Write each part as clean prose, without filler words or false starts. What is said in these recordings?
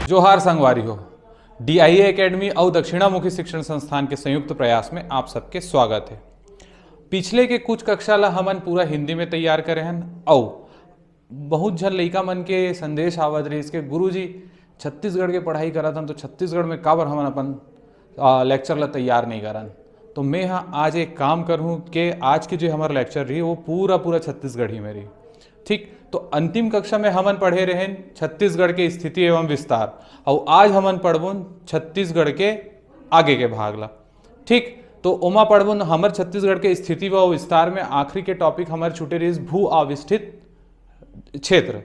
जोहार संगवारी हो। DIA एकेडमी और दक्षिणामुखी शिक्षण संस्थान के संयुक्त प्रयास में आप सबके स्वागत है। पिछले के कुछ कक्षा ला हमन पूरा हिंदी में तैयार करे हन और बहुत झन लइका मन के संदेश आवत रही इसके गुरुजी छत्तीसगढ़ के पढ़ाई करत हन तो छत्तीसगढ़ में काबर हमन अपन लेक्चर ला तैयार नहीं करन। तो मैं हाँ आज एक काम करूँ कि आज की जो हमारा लेक्चर रही वो पूरा छत्तीसगढ़ी में रही। ठीक, तो अंतिम कक्षा में हमन पढ़े रहे छत्तीसगढ़ के स्थिति एवं विस्तार और आज हमन पढ़बुन छत्तीसगढ़ के आगे के भाग ला। ठीक, तो ओमा पढ़बुन हमर छत्तीसगढ़ के स्थिति व विस्तार में आखिरी के टॉपिक हमारे छूटे रही भू आविष्ठित क्षेत्र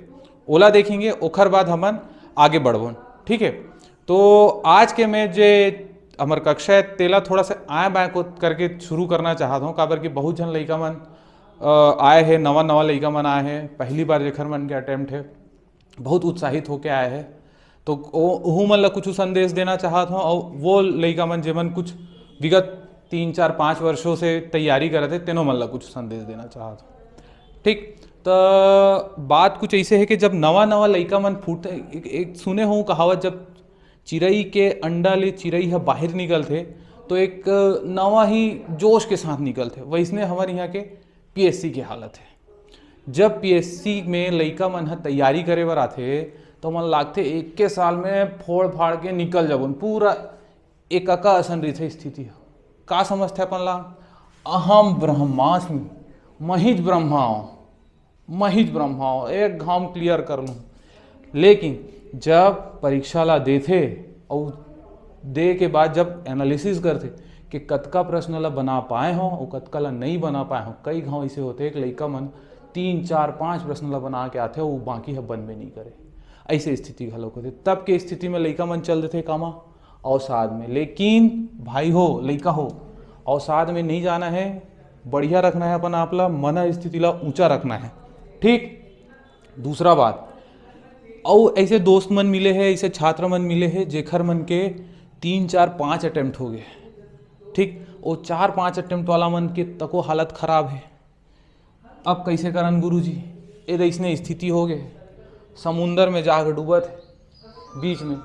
ओला देखेंगे, ओखर बाद हमन आगे बढ़बुन। ठीक है, तो आज के मैं जे हमार कक्षा है तेला थोड़ा सा आए बाएँ को करके शुरू करना चाहता हूँ, काबर कि बहुत जन लइका मन आए हैं, नवा लइका मन आए हैं, पहली बार जेखर मन के अटेम्प्ट है, बहुत उत्साहित होके आए हैं। तो ओहू मन ला कुछ संदेश देना चाहत हूँ और वो लइका मन जेमन कुछ विगत 3-4-5 वर्षों से तैयारी करत है तेनो मन ला कुछ संदेश देना चाहत हूँ। ठीक, तो बात कुछ ऐसे है कि जब नवा लइका मन फूटते एक सुने हूँ कहावत, जब चिड़ई के अंडा ले चिड़ई है बाहर निकलते तो एक नवा ही जोश के साथ निकलते। वैसने हमारे यहाँ के PSC की हालत है। जब PSC में लइका मन है तैयारी करे बर आथे तो मन लागते एक के साल में फोड़ फाड़ के निकल जाबुन, पूरा एक असन रही स्थिति। का समझते अपन ला, अहम ब्रह्मास्मि महिज ब्रह्मा एक घाम क्लियर कर लूँ। लेकिन जब परीक्षा ला देथे और दे के बाद जब एनालिसिस करते कि कतका प्रश्न ला बना पाए हो और कतका ला नहीं बना पाए हो, कई घाव ऐसे होते एक लइका मन 3-4-5 प्रश्न ला बना के आते वो बाकी है बन में नहीं करे, ऐसे स्थिति घलोक होते। तब के स्थिति में लइका मन चल देते कामा अवसाद में। लेकिन भाई हो लइका हो, अवसाद में नहीं जाना है, बढ़िया रखना है अपन आप ला, मन स्थिति ला ऊंचा रखना है। ठीक, दूसरा बात, और ऐसे दोस्त मन मिले हैं, ऐसे छात्र मन मिले हैं जेखर मन के 3-4-5 अटेम्प्ट हो गए। ठीक, वो 4-5 अटेम्प्ट वाला मन के तको हालत खराब है। अब कैसे करन गुरुजी, ये ऐसने स्थिति हो गए, समुंदर में जाकर डूबत है बीच में।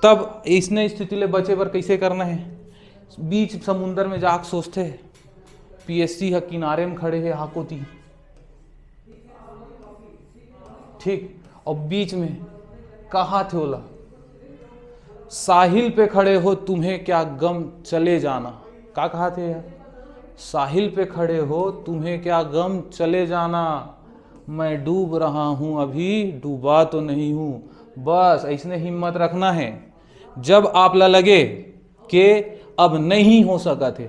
तब ऐसने स्थिति ले बचे बर कैसे करना है, बीच समुंदर में जाकर सोचते हैं PSC है किनारे में खड़े है हाकोती। ठीक, और बीच में कहा थे ओला, साहिल पे खड़े हो तुम्हें क्या गम चले जाना। का कहा थे यार, साहिल पे खड़े हो तुम्हें क्या गम चले जाना, मैं डूब रहा हूं अभी डूबा तो नहीं हूं। बस ऐसने हिम्मत रखना है। जब आप ला लगे कि अब नहीं हो सका थे,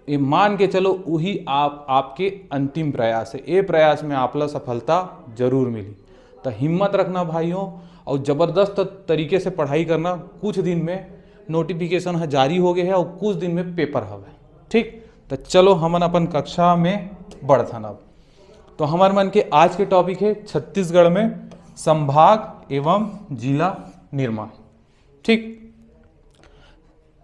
ये मान के चलो वही आपके अंतिम प्रयास है, ये प्रयास में आप ला सफलता जरूर मिली। तो हिम्मत रखना भाइयों और ज़बरदस्त तरीके से पढ़ाई करना। कुछ दिन में नोटिफिकेशन है जारी हो गए है और कुछ दिन में पेपर हवे। ठीक, तो चलो हमन अपन कक्षा में बढ़थन। अब तो हमारे मन के आज के टॉपिक है छत्तीसगढ़ में संभाग एवं जिला निर्माण। ठीक,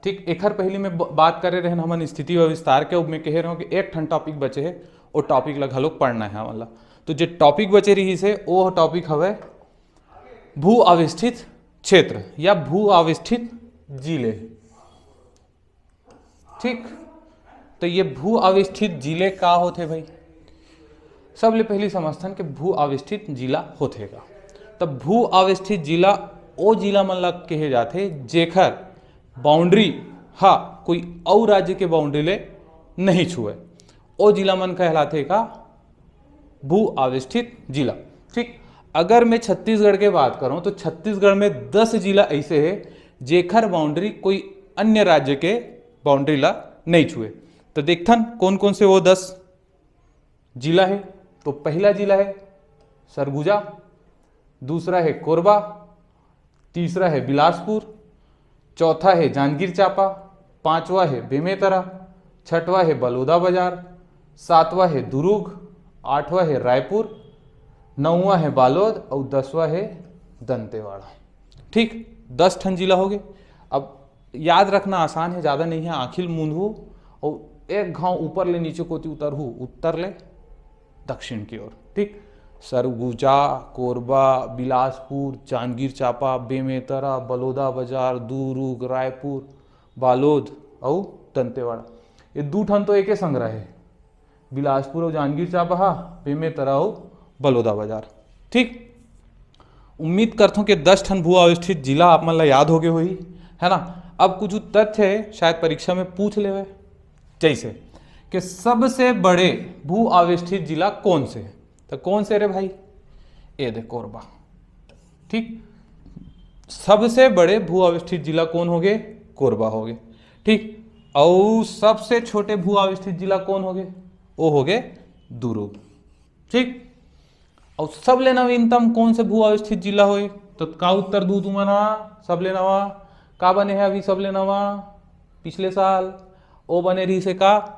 एकर पहले में बात करे रहे हमन स्थिति व विस्तार के। मैं कह रहा हूँ कि एक ठन टॉपिक बचे है, वो टॉपिक ला घलोक पढ़ना है हमन ला। तो जो टॉपिक बचे रही से वो टॉपिक हवे भू आविष्ठित क्षेत्र या भू आविष्ठित जिले। ठीक, तो ये भू आविष्ठित जिले का होते भाई, सबले पहली समझथन कि भू आविष्ठित जिला होथेगा। तब भू आविष्ठित जिला ओ जिला मन ला कहे जाते जेखर बाउंड्री कोई और राज्य के बाउंड्री ले नहीं छुए, ओ जिला मन कहलाते का भू आविष्ठित जिला। ठीक, अगर मैं छत्तीसगढ़ के बात करूं तो छत्तीसगढ़ में 10 जिला ऐसे है जेखर बाउंड्री कोई अन्य राज्य के बाउंड्री ला नहीं छुए। तो देखथन कौन कौन से वो 10 जिला है। तो पहला जिला है सरगुजा, दूसरा है कोरबा, तीसरा है बिलासपुर, चौथा है जांजगीर चांपा, पांचवा है बेमेतरा, छठवा है बलौदा बाजार, सातवां है दुर्ग, आठवां है रायपुर, नौवां है बालोद और 10वां है दंतेवाड़ा। ठीक, 10 ठन जिला हो गए। अब याद रखना आसान है, ज़्यादा नहीं है। आखिल मूंदहू और एक घाव ऊपर ले नीचे कोती उतरहू, उत्तर ले दक्षिण की ओर। ठीक, सरगुजा, कोरबा, बिलासपुर, जांजगीर चांपा, बेमेतरा, बलौदा बाजार, दुर्ग, रायपुर, बालोद और दंतेवाड़ा। ये दू ठन तो एक संग रहे, बिलासपुर और जांजगीर चांपा, बेमेतरा और बलौदा बाजार। ठीक, उम्मीद करता हूँ कि 10 ठन भू अवस्थित जिला आप मन ला याद हो गए होही, है ना। अब कुछ तथ्य है शायद परीक्षा में पूछ ले, जैसे कि सबसे बड़े भू अवस्थित जिला कौन से, तो कौन से रे भाई, ये दे कोरबा। ठीक, सबसे बड़े भू अवस्थित जिला कौन हो गए, कोरबा हो गए। ठीक, और सबसे छोटे भू अवस्थित जिला कौन हो गए, वो हो गए दुर्ग। ठीक, और सबले नवीनतम कौन से भू अवस्थित जिला होए, तो का उत्तर दू तुमन सबले नवा का बने है अभी सबले नवा पिछले साल, ओ बने रही से का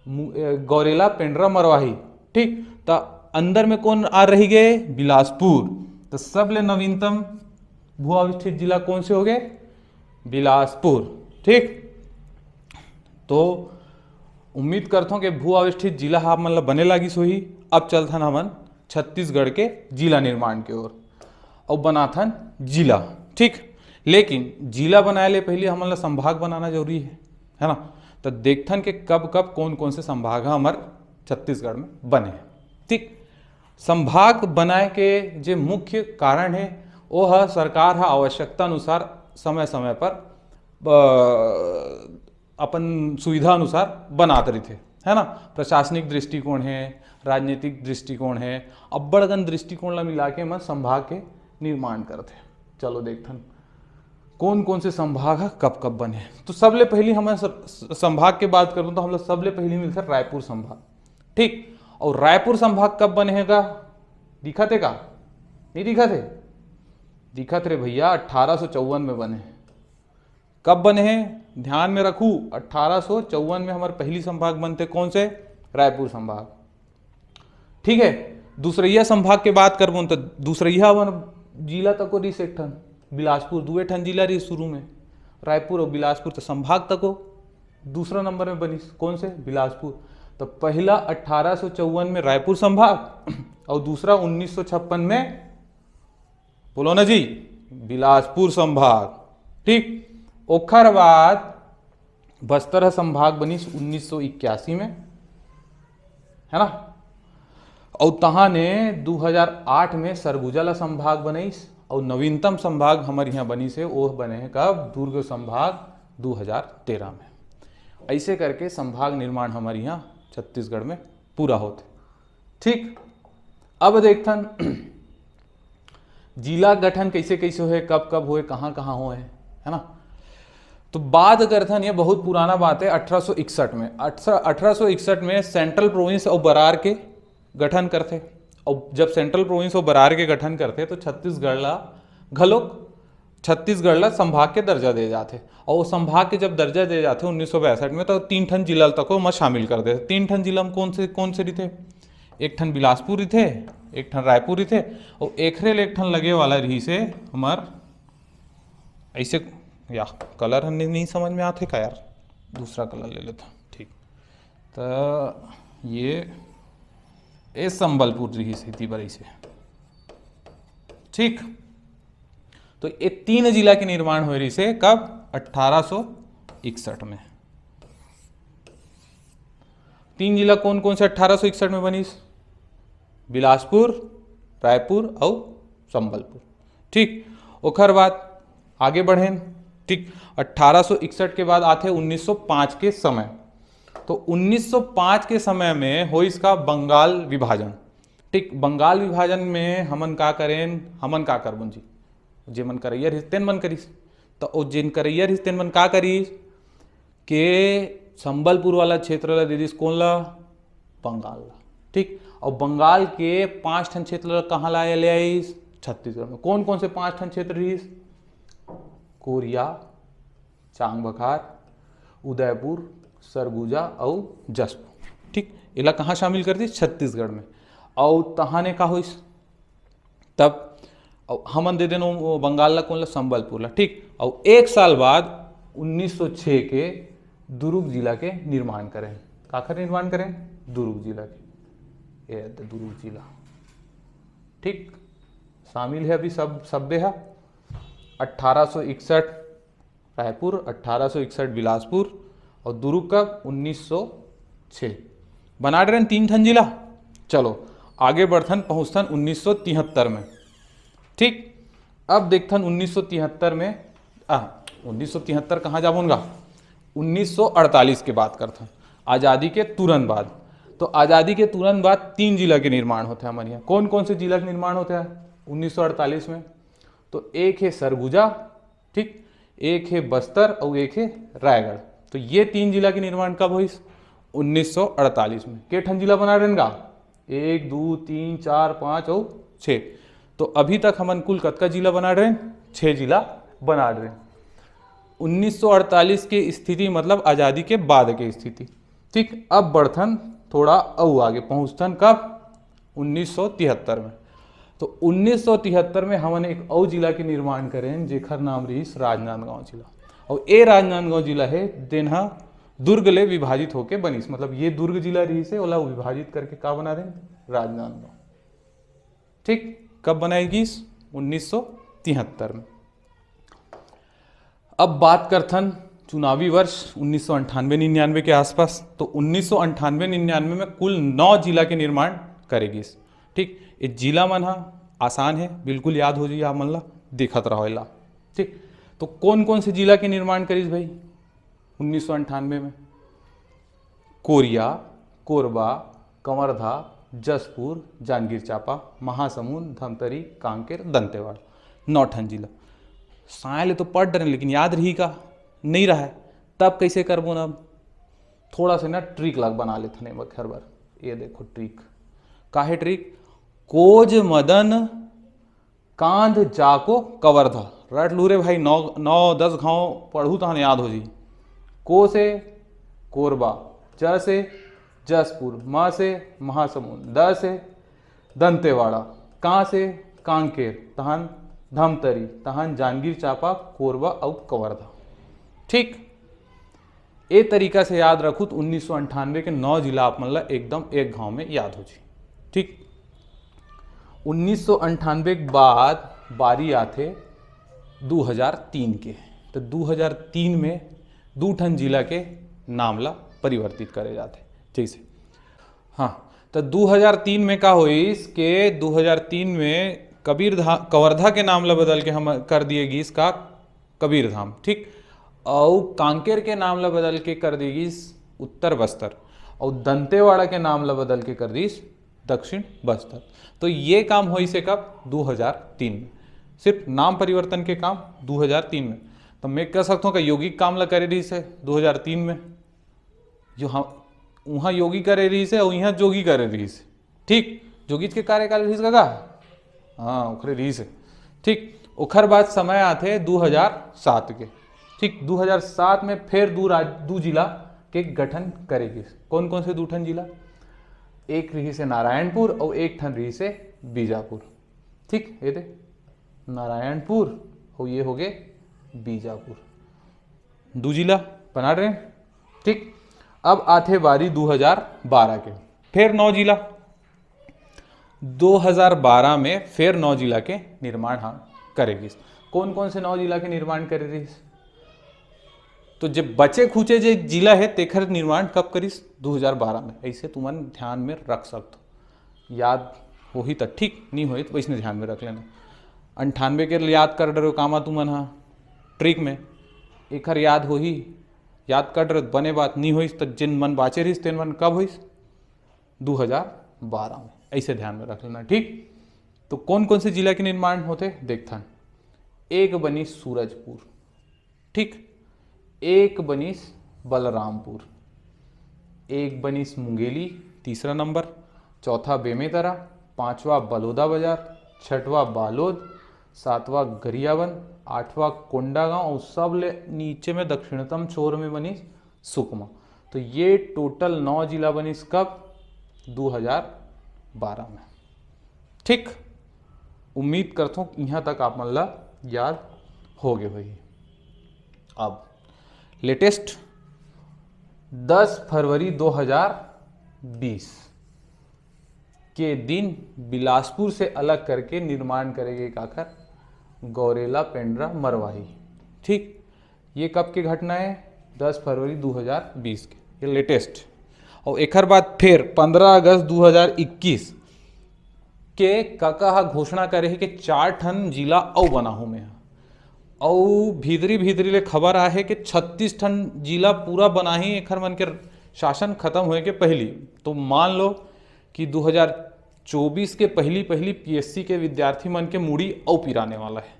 गौरेला, पेंड्रा, मरवाही। ठीक, तो अंदर में कौन आ रही गए, बिलासपुर। तो सबले नवीनतम भू अवस्थित जिला कौन से हो गए, बिलासपुर। ठीक, तो उम्मीद करता हूँ कि भू अवस्थित जिला आप मतलब बने लागी सोही। अब चलथन हमन छत्तीसगढ़ के जिला निर्माण की ओर और बनाथन जिला। ठीक, लेकिन जिला बनाए ले पहले हमन ला संभाग बनाना जरूरी है ना। तो देखथन कि कब कब कौन कौन से संभाग हमार छत्तीसगढ़ में बने हैं। ठीक, संभाग बनाए के जो मुख्य कारण है वो है सरकार आवश्यकता अनुसार समय समय पर अपन सुविधा अनुसार बनाते रहते, है ना। प्रशासनिक दृष्टिकोण है, राजनीतिक दृष्टिकोण है, अब्बड़गन दृष्टिकोण ला मिला के मैं संभाग के निर्माण करते। चलो देखथन कौन कौन से संभाग है कब कब बने। तो सबले पहली हमें संभाग की बात करूं तो हम लोग सबले पहली मिलता है रायपुर संभाग। ठीक, और रायपुर संभाग कब बनेगा, दिखत है का, नहीं दिखत है, दिखत रे भैया 1854 में बने। कब बने हैं ध्यान में रखू, 1854 में हमारे पहली संभाग बनते, कौन से, रायपुर संभाग। ठीक है, दूसरैया संभाग के बात करबो तो दूसरैया जिला तक को रिस एक ठन, बिलासपुर दुए ठन जिला रही शुरू में, रायपुर और बिलासपुर तो संभाग तक हो दूसरा नंबर में बनिस, कौन से, बिलासपुर। तो पहला 1854 में रायपुर संभाग और दूसरा 1956 में, बोलो ना जी, बिलासपुर संभाग। ठीक, ओखर बाद बस्तर संभाग बनिस 1981 में, है ना। और तहाँ ने 2008 में सरगुजा ला संभाग बनाइस और नवीनतम संभाग हमारे यहाँ बनी से वो बने हैं कब, दुर्ग संभाग 2013 में। ऐसे करके संभाग निर्माण हमारे यहाँ छत्तीसगढ़ में पूरा होते। ठीक, अब देखथन जिला गठन कैसे कैसे हुए, कब कब हुए, कहाँ कहाँ हुए, है ना। तो बात करथन, ये बहुत पुराना बात है, 1861 में 1861 में सेंट्रल प्रोविंस और बरार के गठन करते। और जब सेंट्रल प्रोविंस और बरार के गठन करते तो छत्तीसगढ़ ला संभाग के दर्जा दे जाते। और वो संभाग के जब दर्जा दे जाते 1962 में तो 3 ठन जिला तक को शामिल कर देते। 3 ठन जिला में कौन से रहते, एक ठन बिलासपुर रहते, एक ठन रायपुर रहते और एक ठन लगे वाला रही से हमार ऐसे, या कलर नहीं समझ में आते का यार, दूसरा कलर ले लेता। ठीक, तो ये संबलपुर रही स्थिति बड़ी से। ठीक, तो ये 3 जिला के निर्माण हो रही से कब, 1861 में। 3 जिला कौन कौन से 1861 में बनी, बिलासपुर, रायपुर और संबलपुर। ठीक, ओखर बाद आगे बढ़े। ठीक, 1861 के बाद आते 1905 के समय। तो 1905 के समय में हो इसका बंगाल विभाजन। ठीक, बंगाल विभाजन में हमन का करबन जी, जे मन करैया रिस तेन मन करिस। तो जिन करैया रिस तेन मन का करिस के संबलपुर वाला क्षेत्र ला दे दिस, कौन ला, बंगाल ला। ठीक, और बंगाल के 5 ठन क्षेत्र ला कहाँ ला ले आइस, छत्तीसगढ़ में। कौन कौन से 5 ठन क्षेत्र रहिस, कोरिया, चांग बखार, उदयपुर, सरगुजा और जसपुर। ठीक, इला कहाँ शामिल कर दी, छत्तीसगढ़ में। और तहाँ ने का होइस तब हमन दे देनो बंगाल ला कौन ला, संबलपुर ला। ठीक, और 1 साल बाद 1906 के दुर्ग जिला के निर्माण करें। काखर निर्माण करें, दुर्ग जिला के, ये दुर्ग जिला। ठीक, शामिल है अभी सब सभ्य है। 1861 रायपुर, 1861 बिलासपुर और दुर्ग कब 1906। बना रहे 3 ठन जिला। चलो आगे बढ़थन, पहुँचथन 1973 में। ठीक, अब देखथन 1973 में 1973 कहाँ जाबूंगा, 1948 की बात करथन, आज़ादी के तुरंत बाद। तो आज़ादी के तुरंत बाद 3 जिला के निर्माण होते हैं हमारे यहाँ। कौन कौन से जिला के निर्माण होते हैं 1948 में? तो एक है सरगुजा, ठीक, एक है बस्तर और एक है रायगढ़। तो ये 3 जिला के निर्माण कब हुई? 1948 में। के ठन जिला बना रहेगा? 1 2 3 4 5 और 6। तो अभी तक हमन कुल कतका जिला बना रहे हैं? 6 जिला बना रहे हैं। 1948 की स्थिति मतलब आज़ादी के बाद की स्थिति। ठीक, अब बढ़थन थोड़ा और आगे पहुँचथन कब? 1973 में। तो 1973 में हमने एक और जिला के निर्माण करें जेखर नाम रही राजनांदगांव जिला। और ये राजनांदगांव जिला है देनहा दुर्ग ले विभाजित होके बनीस, मतलब ये दुर्ग जिला रही से ओला विभाजित करके का बना दें? राजनांदगांव। ठीक, कब बनाएगी? 1973 में। अब बात करथन चुनावी वर्ष 1998-99 के आसपास। तो 1998-99 में कुल 9 जिला के निर्माण करेगी। ठीक, ये जिला मन आसान है, बिल्कुल याद हो जाइए आप मन ला, देखत रहो। ठीक, तो कौन कौन से जिला के निर्माण करीस भाई 1998 में? कोरिया, कोरबा, कंवरधा, जसपुर, जांजगीर चांपा, महासमुंद, धमतरी, कांकेर, दंतेवाड़ा। 9 ठन जिला। साले तो पढ़ डरे लेकिन याद रही का नहीं रहा है, तब कैसे करबो ना? थोड़ा सा ना ट्रिक लग बना लेते हैं हर बार। ये देखो ट्रिक, काहे ट्रिक? कोज मदन कांध जाको कवर्धा। रट लू रे भाई, 9-10 घाव पढ़ू तो याद हो जी। को से कोरबा, ज से जसपुर, म से महासमुंद, द से दंतेवाड़ा, का से कांकेर, तहन धमतरी, तहन जांजगीर चांपा, कोरबा और कवर्धा। ठीक, ए तरीका से याद रखू तो 1998 के 9 जिला आप मतलब एकदम एक गांव में याद हो जी। ठीक, 1998 के बाद बारी आते 2003 के। तो 2003 में 2 ठन जिला के नाम ला परिवर्तित करे जाते। जैसे हाँ, तो 2003 में का हुई के 2003 में कवर्धा के नाम ला बदल के हम कर दिएगी इसका कबीर धाम। ठीक, और कांकेर के नाम ला बदल के कर देगी उत्तर बस्तर, और दंतेवाड़ा के नाम ला बदल के कर दी दक्षिण बस्तर। तो ये काम हुई से कब? 2003 में। सिर्फ नाम परिवर्तन के काम 2003 में। तो मैं कह सकता हूँ कि यौगिक काम ला करे रही से 2003 में, जो हम वहाँ योगी करे रही से और यहाँ जोगी करे रही से। ठीक, जोगी के कार्यकाल रही का हाँ ओखरे रही से। ठीक, ओखर बाद समय आते 2007 के। ठीक, 2007 में फिर 2 जिला के गठन करेगी। कौन कौन से 2 ठन जिला? एक रही से नारायणपुर और एक ठन रही से बीजापुर। ठीक, ये दे नारायणपुर और ये हो गए बीजापुर, 2 जिला बना रहे हैं। ठीक, अब आते बारी 2012 के, फिर 9 जिला। 2012 में फिर 9 जिला के निर्माण हाँ करेगी। कौन कौन से 9 जिला के निर्माण करेगी? तो जब बचे खुचे जो जिला है तेखर निर्माण कब करीस? 2012 में। ऐसे तुमन ध्यान में रख सकते, याद हो ही तो ठीक, नहीं हो तो वैसे ध्यान में रख लेना। 98 के याद कर रहे हो कामा तुमन हाँ ट्रिक में, एक याद हो ही याद कर रहे बने बात, नहीं होइस तो जिन मन बाचे रहीस तेन मन कब होइस? 2012 में। ऐसे ध्यान में रख लेना। ठीक, तो कौन कौन से जिला के निर्माण होते देखथन? एक बनीस सूरजपुर, ठीक, एक बनीस बलरामपुर, एक बनीस मुंगेली तीसरा नंबर, चौथा बेमेतरा, 5वां बलौदा बाजार, 6वां बालोद, 7वां गरियाबंद, 8वां कोंडागांव और सब ले नीचे में दक्षिणतम छोर में बनीस सुकमा। तो ये टोटल 9 जिला बनीस कब? 2012 में। ठीक, उम्मीद करता हूँ यहाँ तक आप मन ला याद हो गए भाई। अब लेटेस्ट 10 फरवरी 2020 के दिन बिलासपुर से अलग करके निर्माण करेंगे काकर गौरेला पेंड्रा मरवाही। ठीक, ये कब की घटना है? 10 फरवरी 2020 के, ये लेटेस्ट। और एक बाद फिर 15 अगस्त 2021 के काका घोषणा करे कि 4 ठन जिला औ बनाहू में, और भीतरी भीतरी ले खबर आहे कि 36 ठन जिला पूरा बनाही एखर मन के शासन खत्म होए के पहली। तो मान लो कि 2024 के पहली पीएससी के विद्यार्थी मन के मुड़ी औ पिराने वाला है।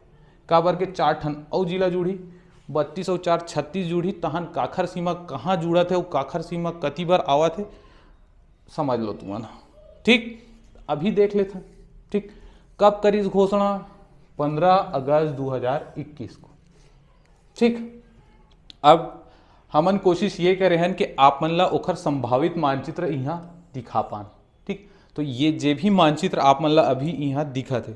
काबर के 4 ठन औ जिला जुड़ी, 32 और 4 36 जुड़ी, तहन काखर सीमा कहाँ जुड़ा थे और काखर सीमा कति बार आवा थे, समझ लो तुम ना। ठीक, अभी देख लेते हैं। ठीक, कब करी घोषणा? 15 अगस्त 2021 को। ठीक, अब हमन कोशिश ये करे हैं कि आप मन ला ओखर संभावित मानचित्र यहाँ दिखा पान। ठीक, तो ये जे भी मानचित्र आप मन ला अभी यहाँ दिखा थे,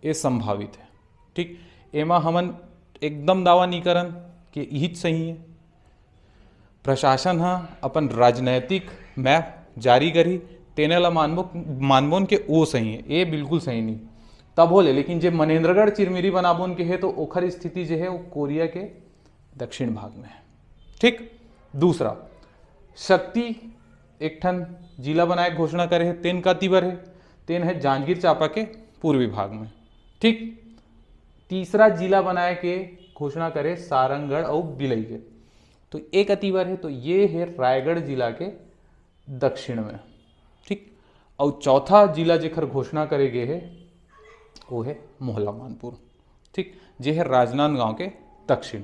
ये संभावित है। ठीक, एमा हमन एकदम दावा नहीं करन कि यही सही है। प्रशासन हा अपन राजनैतिक मैप जारी करी, तेने ला मानबोन के वो सही है, ये बिल्कुल सही नहीं तब बोले। लेकिन जे मनेन्द्रगढ़ चिरमिरी बनाबोन के है तो ओखर स्थिति जो है वो कोरिया के दक्षिण भाग में है। ठीक, दूसरा शक्ति एक ठन जिला बनाए घोषणा करे है, तेन का तिबर है, तेन है जांजगीर चांपा के पूर्वी भाग में। ठीक, तीसरा जिला बनाए के घोषणा करे सारंगगढ़ और बिलई के, तो एक अतिवर है, तो ये है रायगढ़ जिला के दक्षिण में। ठीक, और चौथा जिला जेखर घोषणा करे गए है वो है मोहला मानपुर। ठीक, जे है राजनांदगांव के दक्षिण।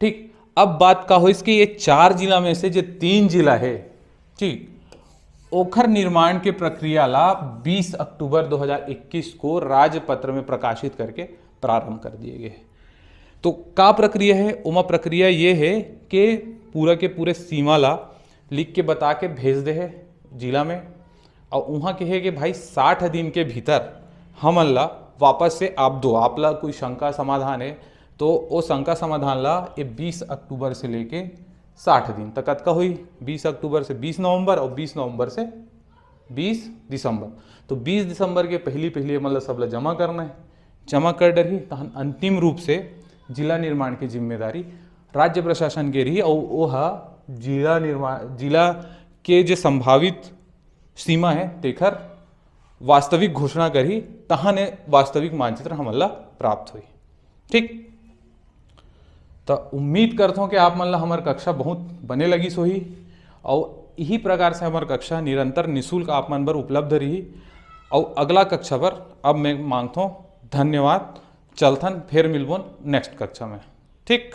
ठीक, अब बात का हो इसके, ये 4 जिला में से जो 3 जिला है, ठीक, ओखर निर्माण के प्रक्रिया ला 20 अक्टूबर 2021 को राजपत्र में प्रकाशित करके प्रारंभ कर दिए गए। तो का प्रक्रिया है? उमा प्रक्रिया ये है कि पूरा के पूरे सीमा ला लिख के बता के भेज दे है जिला में, और वहाँ के है कि भाई 60 दिन के भीतर हमन ला वापस से आप दो। आप ला कोई शंका समाधान है तो वो शंका समाधान ला ये 20 अक्टूबर से लेके 60 दिन तक का हुई। 20 अक्टूबर से 20 नवंबर और 20 नवंबर से 20 दिसंबर। तो 20 दिसंबर के पहली मतलब सब ला जमा करना है। जमा कर डरही तहन अंतिम रूप से जिला निर्माण की जिम्मेदारी राज्य प्रशासन के रही, और वह जिला के जो संभावित सीमा है तेखर वास्तविक घोषणा करी, तहन वास्तविक मानचित्र हमला प्राप्त हुई। ठीक, तो उम्मीद करता हूँ कि आप मन ला हमार कक्षा बहुत बने लगी सोही, और यही प्रकार से हमार कक्षा निरंतर निःशुल्क आप मन बर उपलब्ध रही। और अगला कक्षा पर अब मैं मांगता हूँ धन्यवाद। चलथन फिर मिलबोन नेक्स्ट कक्षा में। ठीक।